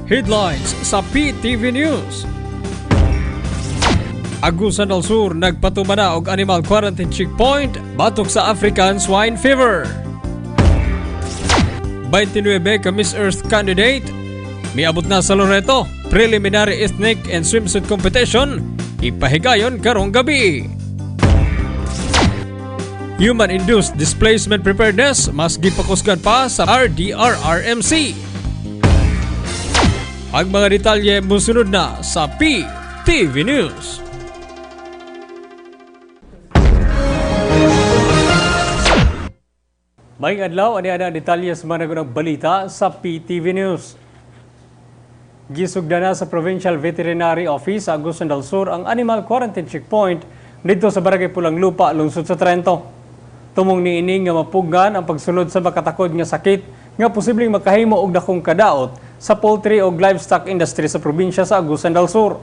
Headlines sa PTV News. Agusan del Sur nagpatumana og animal quarantine checkpoint batok sa African swine fever. 29 ka Miss Earth candidate miabot na sa Loreto preliminary ethnic and swimsuit competition ipahigayon karong gabi. Human-induced displacement preparedness mas gipakusgan pa sa RDRRMC. Ang mga detalye musunod na sa PTV News. Maayong adlaw, ani ang detalye sa mga nagunang balita sa PTV News. Gisugda na sa Provincial Veterinary Office sa Agusan del Sur ang animal quarantine checkpoint dito sa Barangay Pulang Lupa, lungsod sa Trento. Tumong niining nga mapugnan ang pagsulod sa makatakod nga sakit nga posibleng makahimo og dakong kadaot sa poultry o livestock industry sa probinsya sa Agusan del Sur.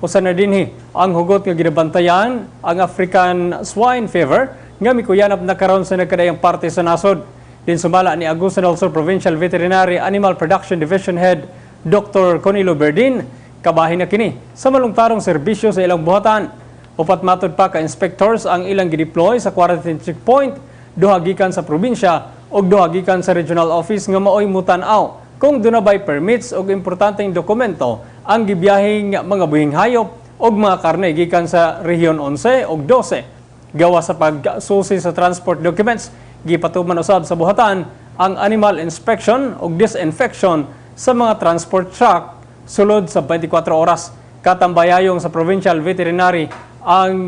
Usa na dinhi ang hugot nga ginabantayan ang African swine fever nga mikuyanap na karon sa nagkadayang parte sa nasod. Din sumala ni Agusan del Sur Provincial Veterinary Animal Production Division Head Dr. Conilo Berdin, kabahin na kini sa malungtarong serbisyo sa ilang buhatan. Upat matod pa ka inspectors ang ilang gideploy sa quarantine checkpoint, duha gikan sa probinsya ug duha gikan sa regional office nga maoy mutan-aw kung dunabay permits ug importanteng dokumento ang gibiyahing mga buhing hayop ug mga karne gikan sa Rehiyon 11 ug 12. Gawa sa pagsusi sa transport documents, gipatuman usab sa buhatan ang animal inspection ug disinfection sa mga transport truck sulod sa 24 oras. Katambayayong sa Provincial Veterinary ang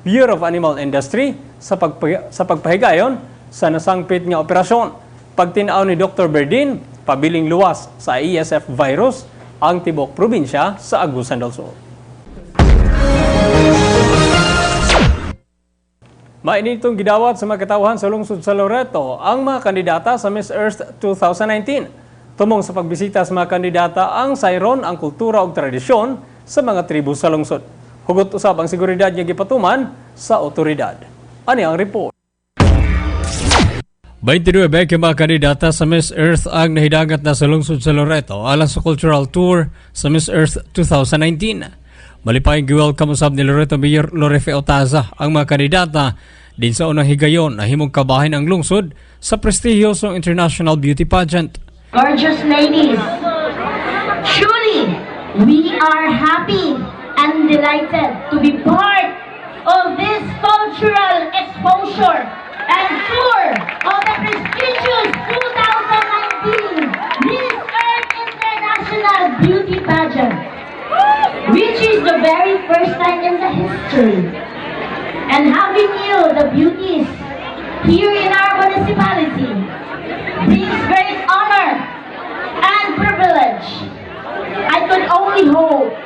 Bureau of Animal Industry sa pagpahigayon sa nasangpit nga operasyon. Pagtinaw ni Dr. Berdin, pabiling luwas sa ESF virus ang tibok probinsya sa Agusan del Sur. Mainitong gidawat sa mga katawhan sa lungsod sa Loreto ang mga kandidata sa Miss Earth 2019. Tumong sa pagbisita sa mga kandidata ang sayron ang kultura ug tradisyon sa mga tribu sa lungsod. Hugot usab ang seguridad nga gipatuman sa otoridad. Ani ang report. 29 ka mga kandidata sa Miss Earth ang nahidangat na sa lungsod sa Loreto alang sa cultural tour sa Miss Earth 2019. Malipayong giwelcome usab ni Loreto Mayor Lorefe Otaza ang mga kandidata din sa unang higayon na himong kabahin ang lungsod sa prestihiyosong international beauty pageant. Gorgeous ladies, truly we are happy and delighted to be part of this cultural exposure and tour of the prestigious 2019 Miss Earth International Beauty Pageant, which is the very first time in the history. And having you, the beauties, here in our municipality brings great honor and privilege. I could only hope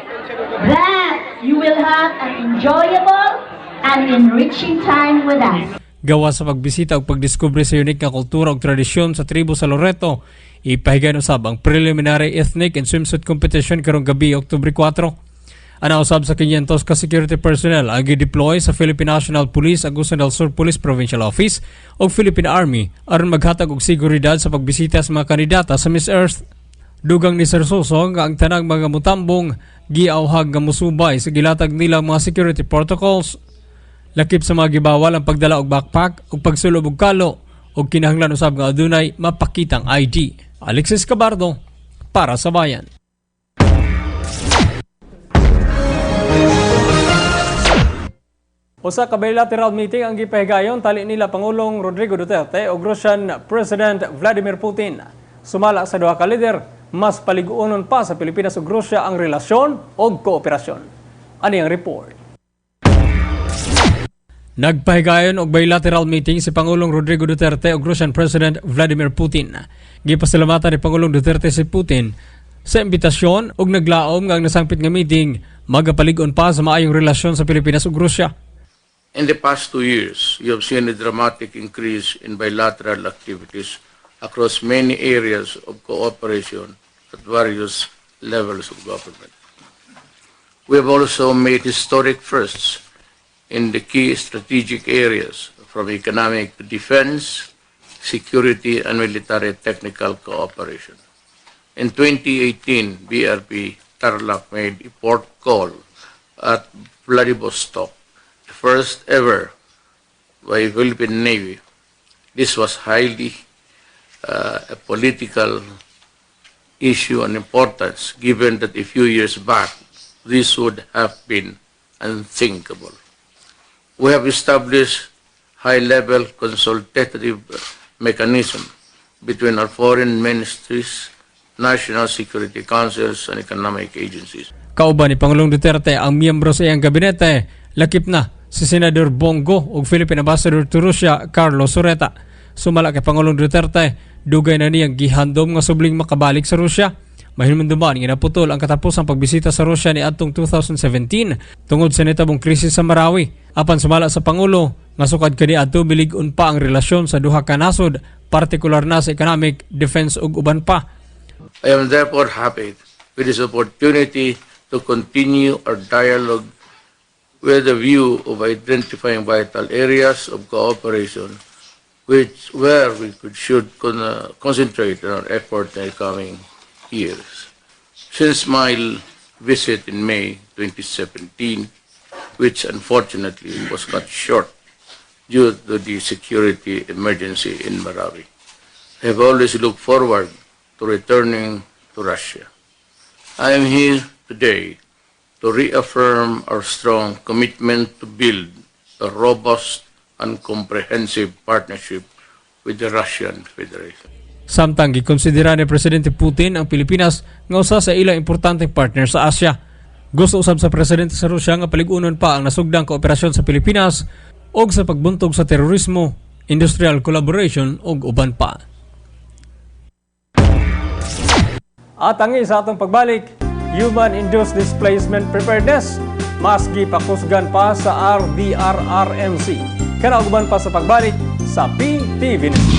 that you will have an enjoyable and enriching time with us. Gawa sa pagbisita ug pagdiskubre sa unique nga kultura ug tradisyon sa tribo sa Loreto, ipahigayon usab ang preliminary ethnic and swimsuit competition karong gabi October 4. Ana usab sa 500 ka security personnel ang gideploy sa Philippine National Police, Agusan del Sur Police Provincial Office ug Philippine Army aron maghatag og seguridad sa pagbisita sa mga kandidata sa Miss Earth. Dugang ni Sir Susong nga ang tanang mga mutambong giawhag nga musubay sa gilatag nilang mga security protocols. Lakip sa mga gibawal ang pagdala og backpack ug pagsulob og kalo ug kinahanglan usab nga adunay mapakitang ID. Alexis Cabardo para sa Bayan. Usa ka bilateral meeting ang gipahigayon tali nila Pangulong Rodrigo Duterte ug Russian President Vladimir Putin. Sumala sa duha ka lider, mas paliguonon pa sa Pilipinas ug Russia ang relasyon ug kooperasyon. Ani ang report. Nagpahigayon og bilateral meeting si Pangulong Rodrigo Duterte ug Russian President Vladimir Putin. Gipasalamatan ni Pangulong Duterte si Putin sa imbitasyon ug naglaom nga ang nasangpit nga meeting magapalig-on pa sa maayong relasyon sa Pilipinas ug Russia. In the past 2 years, you have seen a dramatic increase in bilateral activities across many areas of cooperation at various levels of government. We have also made historic firsts in the key strategic areas from economic to defense, security, and military technical cooperation. In 2018, BRP Tarlac made a port call at Vladivostok, the first ever by Philippine Navy. This was highly a political issue and importance, given that a few years back, this would have been unthinkable. We have established high-level consultative mechanism between our foreign ministries, national security councils, and economic agencies. Kauban ni Pangulong Duterte ang miyembro sa iyang gabinete, lakip na si Senador Bongo ug Philippine Ambassador to Russia Carlos Sureta. Sumala kay Pangulong Duterte, dugay na niyang gihandom nga subling makabalik sa Russia. Mahinumduman nga naputol ang katapusang pagbisita sa Russia ni adtong 2017 tungod sa nitabong krisis sa Marawi. Apan sumala sa Pangulo nga sukad kani adto bilig-on pa ang relasyon sa duha ka nasod, partikular na sa economic, defense ug uban pa. I am therefore happy with this opportunity to continue our dialogue with a view of identifying vital areas of cooperation where we should concentrate on our effort in the coming years. Since my visit in May 2017, which unfortunately was cut short due to the security emergency in Marawi, I have always looked forward to returning to Russia. I am here today to reaffirm our strong commitment to build a robust and comprehensive partnership with the Russian Federation. Samtang gikonsidera ni Presidente Putin ang Pilipinas nga usa sa ilang importanteng partner sa Asia. Gusto usab sa Presidente sa Russia nga paligunon pa ang nasugdang kooperasyon sa Pilipinas og sa pagbuntog sa terorismo, industrial collaboration ug uban pa. At tangi sa atong pagbalik, Human-Induced Displacement Preparedness, mas gipakusgan pa sa RDRRMC. Kanauban pa sa pagbalik sa PTV News.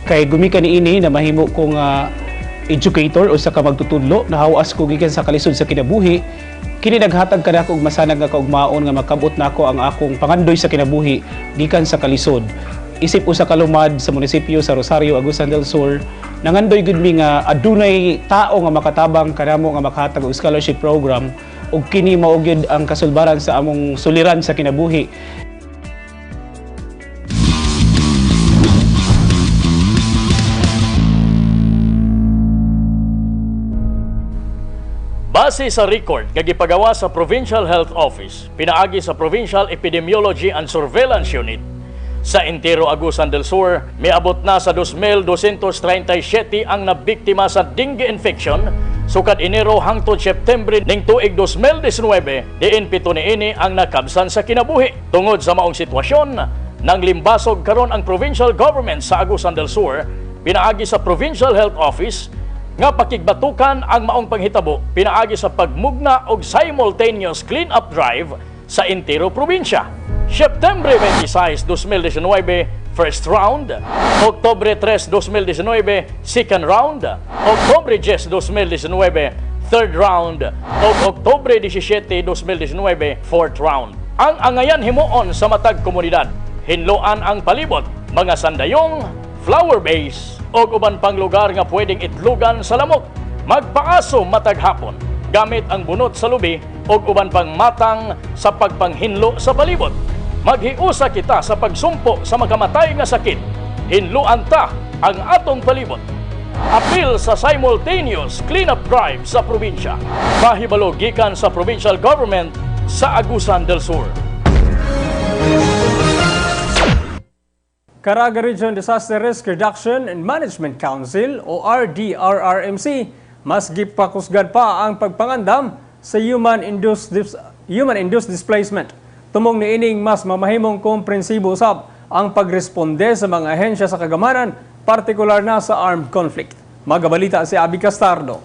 Kay gumikan niini na mahimo kong educator o sa ka magtutudlo, nahawas ko gikan sa kalisod sa kinabuhi. Kini naghatag kanako og masanag nga kaugmaon nga makabot nako ang akong pangandoy sa kinabuhi gikan sa kalisod. Isip usa ka lumad sa munisipyo sa Rosario, Agusan del Sur, nangandoy gud mi nga adunay tao nga makatabang kanamo nga makahatag og scholarship program ug kini mao gyud ang kasulbaran sa among suliran sa kinabuhi. Base sa record nga gipagawa sa Provincial Health Office, pinaagi sa Provincial Epidemiology and Surveillance Unit, sa entero Agusan del Sur, miabot na sa 2,237 ang nabiktima sa dengue infection sukad Enero hangtod September ning tuig 2019, diin pito niini ang nakabsan sa kinabuhi. Tungod sa maong sitwasyon, nang limbasog karon ang provincial government sa Agusan del Sur, pinaagi sa Provincial Health Office nga pakigbatukan ang maong panghitabo pinaagi sa pagmugna og simultaneous clean-up drive sa entero probinsya. September 26, 2019, first round. Oktobre 3, 2019, second round. Oktobre 10, 2019, third round. O Oktobre 17, 2019, fourth round. Ang angayan himuon sa matag komunidad, hinloan ang palibot, mga sandayong, flower base, o uban pang lugar nga pwedeng itlugan sa lamok. Magpaaso matag hapon gamit ang bunot sa lubi o uban pang matang sa pagpanghinlo sa palibot. Maghiusa kita sa pagsumpo sa makamatay nga sakit. Hinluan ta ang atong palibot. Apil sa simultaneous cleanup drive sa probinsya. Mahibalo gikan sa provincial government sa Agusan del Sur. Caraga Region Disaster Risk Reduction and Management Council o RDRRMC mas gipakusgan pa ang pagpangandam sa human-induced displacement. Tumong niining mas mamahimong komprensibo usab ang pagresponde sa mga ahensya sa kagamanan, partikular na sa armed conflict. Magabalita si Abby Castardo.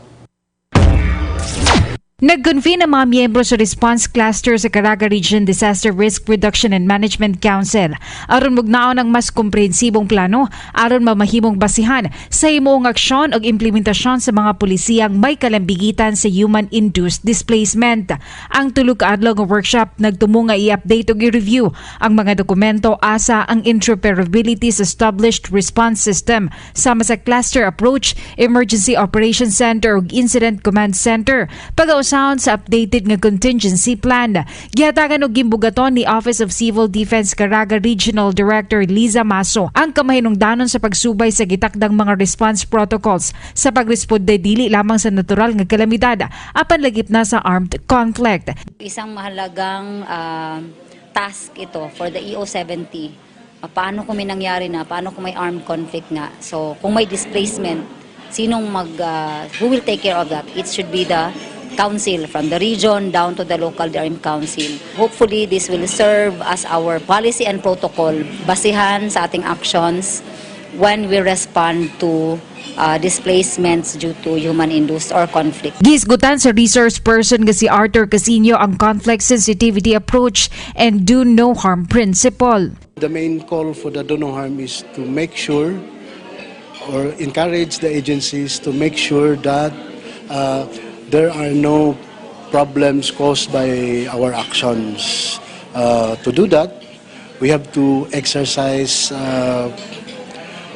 Nag-convene ang mga miyembro sa response cluster sa Caraga Region Disaster Risk Reduction and Management Council aron mugnaon ang mas komprehensibong plano aron mamahimong basihan sa himuong aksyon ug implementasyon sa mga pulisiyang may kalambigitan sa human-induced displacement. Ang tulo ka adlaw nga workshop nagtumo nga i-update ug i-review ang mga dokumento asa ang interoperability sa established response system sama sa cluster approach, emergency operations center ug incident command center. Pag-ausahan sa updated nga contingency plan. Gihatagan og gimbugaton ni Office of Civil Defense Caraga Regional Director Liza Maso ang kamahinungdanon sa pagsubay sa gitakdang mga response protocols sa pagresponde dili lamang sa natural nga kalamidad apan lagip na sa armed conflict. Isang mahalagang task ito for the EO70. Paano kung may nangyari na, paano kung may armed conflict nga. So kung may displacement, who will take care of that? It should be the council from the region down to the local DRM council. Hopefully, this will serve as our policy and protocol basihan sa ating actions when we respond to displacements due to human-induced or conflict. Gisgutan sa resource person nga si Arthur Casino ang conflict sensitivity approach and do no harm principle. The main call for the do no harm is to make sure or encourage the agencies to make sure that there are no problems caused by our actions. To do that, we have to exercise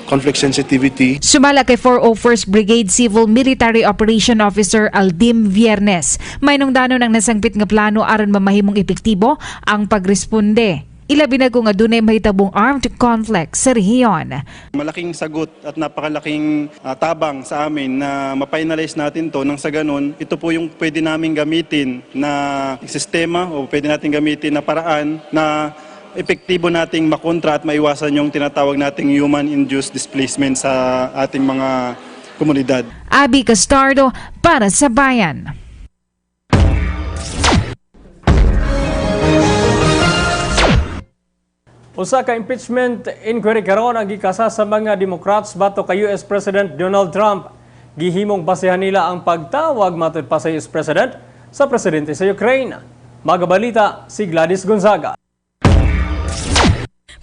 conflict sensitivity. Sumala kay 401st Brigade Civil Military Operation Officer Aldim Viernes, may nungdanon ang nasangpit nga plano aron mamahimong epektibo ang pagresponde. Ilabi na kung adunay mahitabong armed conflict sa rehiyon. Malaking sagot at napakalaking tabang sa amin na ma-finalize natin to nang sa ganun, ito po yung pwede namin gamitin na sistema o pwede natin gamitin na paraan na epektibo nating makontra at maiwasan yung tinatawag nating human-induced displacement sa ating mga komunidad. Abby Castardo para sa Bayan. Usa ka impeachment inquiry karon ang gikasa sa mga Democrats batok kay US President Donald Trump. Gihimong basehan nila ang pagtawag matud pa sa US President sa presidente sa Ukraine. Magabalita si Gladys Gonzaga.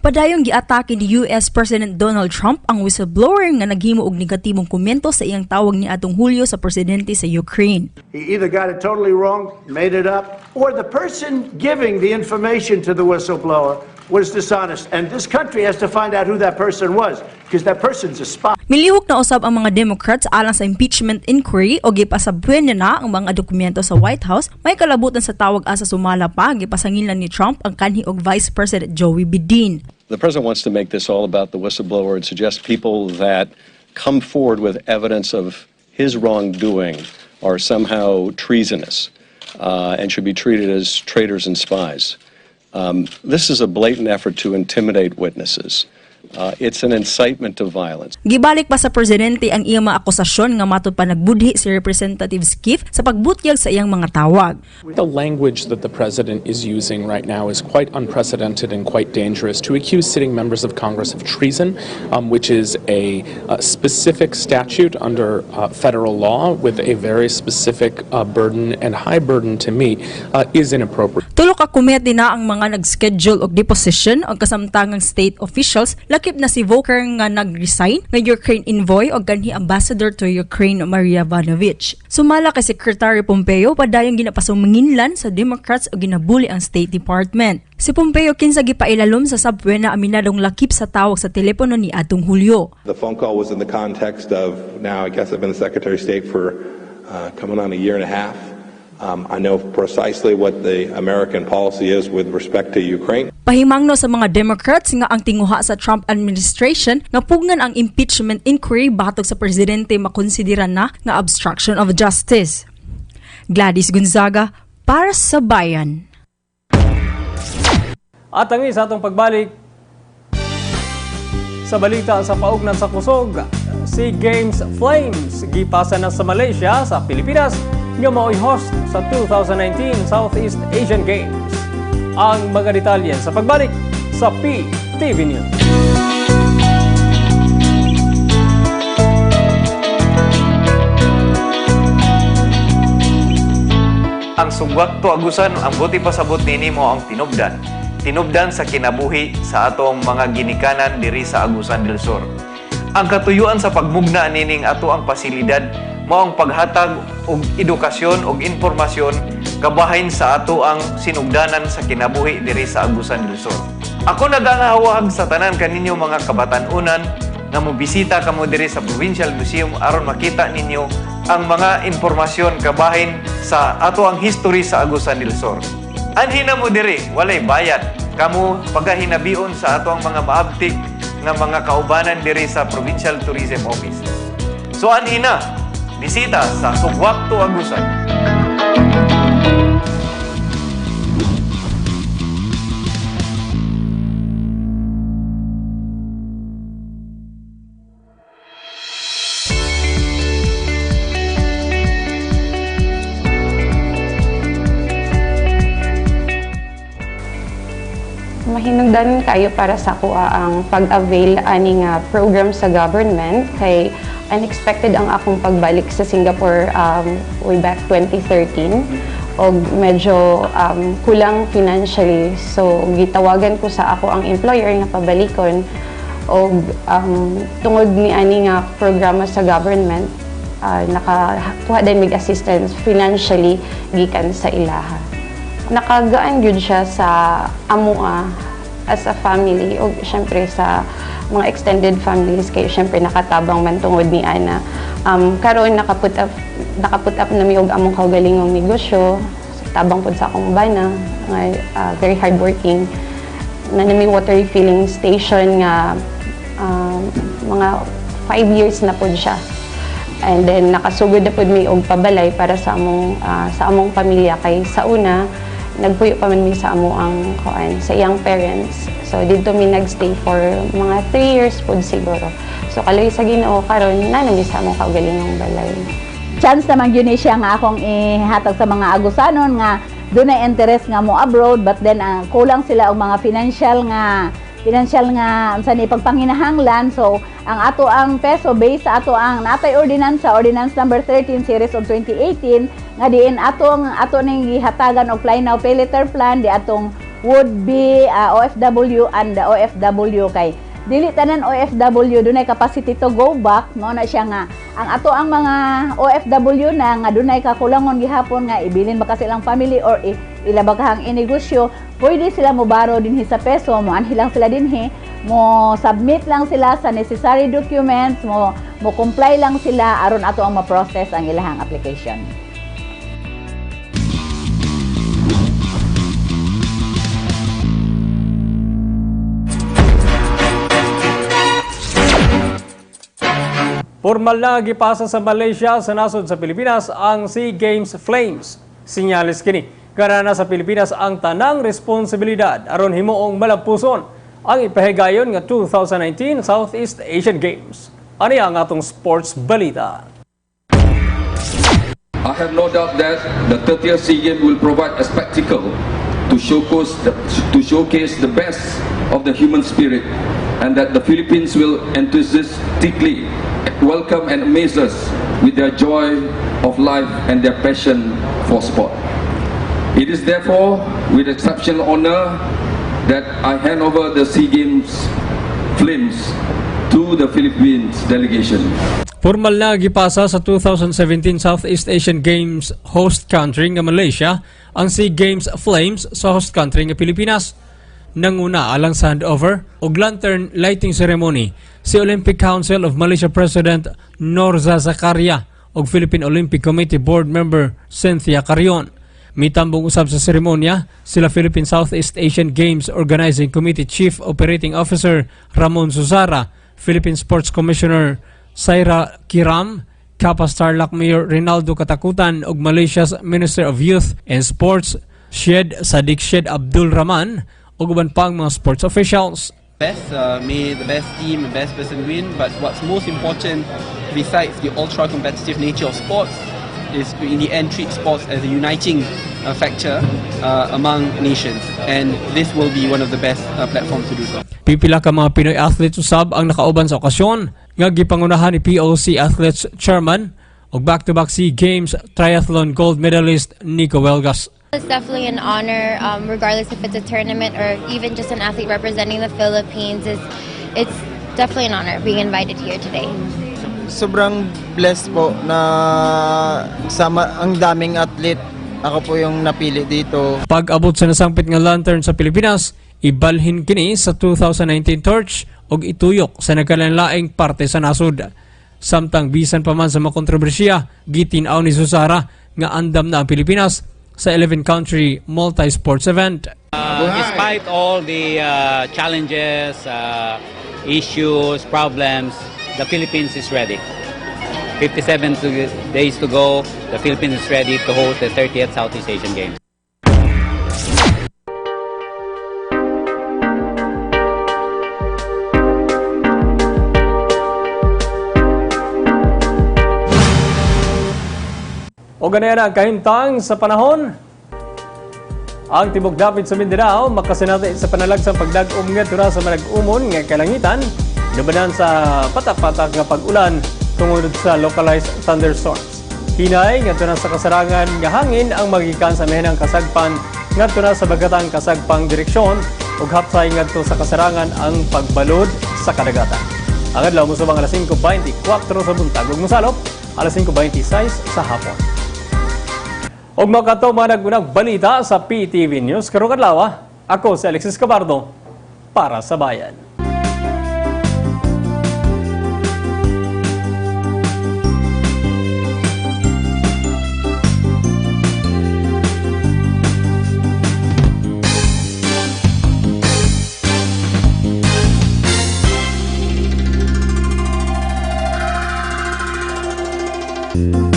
Padayong giatake ni US President Donald Trump ang whistleblower nga naghimo og negatibong komento sa iyang tawag ni atong Hulyo sa presidente sa Ukraine. He either got it totally wrong, made it up, or the person giving the information to the whistleblower was dishonest. And this country has to find out who that person was, because that person's a spy. Milihok na usab ang mga Democrats alang sa impeachment inquiry o gipasabwen na ang mga dokumento sa White House. May kalabutan sa tawag asa sumala pa gipasangilan ni Trump ang kanhi og Vice President Joey Biden. The president wants to make this all about the whistleblower and suggest people that come forward with evidence of his wrongdoing are somehow treasonous and should be treated as traitors and spies. This is a blatant effort to intimidate witnesses. It's an incitement to violence. Gibalik pa sa presidente ang iyang mga akusasyon nga matud pa nagbudhi si Representative Skiff sa pagbutyag sa iyang mga tawag. The language that the president is using right now is quite unprecedented and quite dangerous. To accuse sitting members of Congress of treason, which is a specific statute under federal law with a very specific burden and high burden to meet, is inappropriate. Tulo ka komite na ang mga nag-schedule og deposition og kasamtangang state officials. Lakip na si Volker nga nag-resign nga Ukraine envoy o ganhi ambassador to Ukraine Maria Vanovich. Sumala kay Secretary Pompeo padayong ginapasumanginlan sa Democrats o ginabuli ang State Department. Si Pompeo kinsa gipailalom sa subway na aminadong lakip sa tawag sa telepono ni atong Hulyo. The phone call was in the context of, now I guess I've been the Secretary of State for coming on a year and a half. I know precisely what the American policy is with respect to Ukraine. Pahimangno sa mga Democrats nga ang tinguha sa Trump administration nga pugnan ang impeachment inquiry batok sa presidente makonsidera na nga obstruction of justice. Gladys Gonzaga para sa Bayan. At ang isa atong pagbalik sa balita sa paugnan sa kusog, si Games Flames gipasa na sa Malaysia sa Pilipinas nga mao'y host sa 2019 Southeast Asian Games. Ang mga detalye sa pagbalik sa PTV News. Ang sugwak to agusan, ang buti pasabot nini mo ang tinubdan. Tinubdan sa kinabuhi sa atong mga ginikanan diri sa Agusan del Sur. Ang katuyuan sa pagmugna nining ato ang pasilidad mao ang paghatag og edukasyon og informasyon kabahin sa ato ang sinugdanan sa kinabuhi diri sa Agusan del Sur. Ako nagangahawag sa tanan kaninyo mga kabatan-unan nga mobisita kamo diri sa Provincial Museum aron makita ninyo ang mga informasyon kabahin sa ato ang history sa Agusan del Sur. Anhina mo diri, walay bayad. Kamu pagahinabion sa ato ang mga maabtik nga mga kaubanan diri sa Provincial Tourism Office. So anhina, bisita sa Sugwak to Agusan. Mahinungdan kayo para sa kuha ang pag-avail ani nga program sa government kay unexpected ang akong pagbalik sa Singapore way back 2013 og medyo kulang financially, so gitawagan ko sa ako ang employer nga pabalikon og tungod ni ani nga programa sa government nakakuha din mig assistance financially gikan sa ilaha. Nakagaan yun siya sa amua as a family o syempre sa mga extended families kay syempre nakatabang man tungod ni ana. Karon nakaput up na mi og among kaugalingong negosyo, tabang pud sa akong bana nga very hardworking. Na nami water refilling station nga mga 5 years na pud siya. And then nakasugod na pud mi og pabalay para sa among pamilya kay sa una nagpuyo pa man mi sa amo ang sa iyang parents. So dito mi nagstay for mga 3 years pud siguro. So kaloy sa Ginoo karon na nami sa among kaugalingong balay. Chance naman yun siya nga akong ihatag sa mga Agusanon nga doon na interest nga mo abroad, but then kulang sila og mga financial nga unsa ni pagpanginahanglan. So ang ato ang peso based sa ato ang natay ordinance number 13 series of 2018 nga diin ato ning gihatagan og fly now pay later plan di atong would be OFW and the OFW kay dili tanan OFW dunay capacity to go back, no na siya nga ang ato ang mga OFW na nga dunay kakulangon gihapon nga ibilin ba kasi ilang family or ilabagahang inegosyo, pwede sila mo baro dinhi sa peso, mo anhi lang sila dinhi, mo submit lang sila sa necessary documents, mo comply lang sila aron ato ang ma-process ang ilahang application. Formal na gipasa sa Malaysia sa nasod sa Pilipinas ang SEA Games Flames. Sinyalis kini karana sa Pilipinas ang tanang responsibilidad aron himuong malampuson ang ipahigayon nga 2019 Southeast Asian Games. Ani ang atong sports balita. I have no doubt that the 30th SEA Games will provide a spectacle to showcase the best of the human spirit, and that the Philippines will enthusiastically welcome and amaze us with their joy of life and their passion for sport. It is therefore with exceptional honor that I hand over the SEA Games Flames to the Philippines delegation. Formal na gipasa sa 2017 Southeast Asian Games host country nga Malaysia ang SEA Games Flames sa host country nga Pilipinas. Nanguna alang sa handover og lantern lighting ceremony si Olympic Council of Malaysia President Norza Zakaria og Philippine Olympic Committee Board Member Cynthia Carion. Mitambong usab sa seremonya sila Philippine Southeast Asian Games Organizing Committee Chief Operating Officer Ramon Susara, Philippine Sports Commissioner Saira Kiram, Kapas Tarlac Mayor Rinaldo Katakutan ug Malaysia's Minister of Youth and Sports Syed Sadiq Syed Abdul Rahman ug uban pang mga sports officials. May the best team, the best person win, but what's most important besides the ultra competitive nature of sports is to in the end treat sports as a uniting factor among nations, and this will be one of the best platforms to do so. Pipila ka mga Pinoy athletes usab ang nakauban sa okasyon nga gipangunahan ni POC Athletes Chairman ug back-to-back SEA Games triathlon gold medalist Nico Welgas. It's definitely an honor, regardless if it's a tournament or even just an athlete representing the Philippines. It's definitely an honor being invited here today. Sobrang blessed po na sama ang daming athlete. Ako po yung napili dito. Pag-abot sa nasangpit nga lantern sa Pilipinas, ibalhin kini sa 2019 torch ug ituyok sa nagkalanlaing parte sa nasud. Samtang bisan pa man sa mga kontrobersiya, gitinaw ni Susara nga andam na ang Pilipinas sa 11-country multi-sports event. Despite all the challenges, issues, problems, the Philippines is ready. 57 days to go, the Philippines is ready to host the 30th Southeast Asian Games. O ganyan ang kahintang sa panahon. Ang tibok dapit sa Mindanao makasinati sa panalagsang pagdag-om nga tura sa manag-umon nga kalangitan, labanan sa patak-patak nga pag-ulan tungod sa localized thunderstorms. Hinay nga tura sa kasarangan nga hangin ang magikan sa mehenang kasagpan nga tura sa bagatang kasagpang direksyon ug hapsay ngadto sa kasarangan ang pagbalod sa kadagatan. Ang adlaw musubang alas 5:24 sa buntag ug mosalop alas 5:26 sa hapon. Og makato mga nagunang balita sa PTV News karong adlaw. Ako si Alexis Cabardo para sa Bayan. Thank you.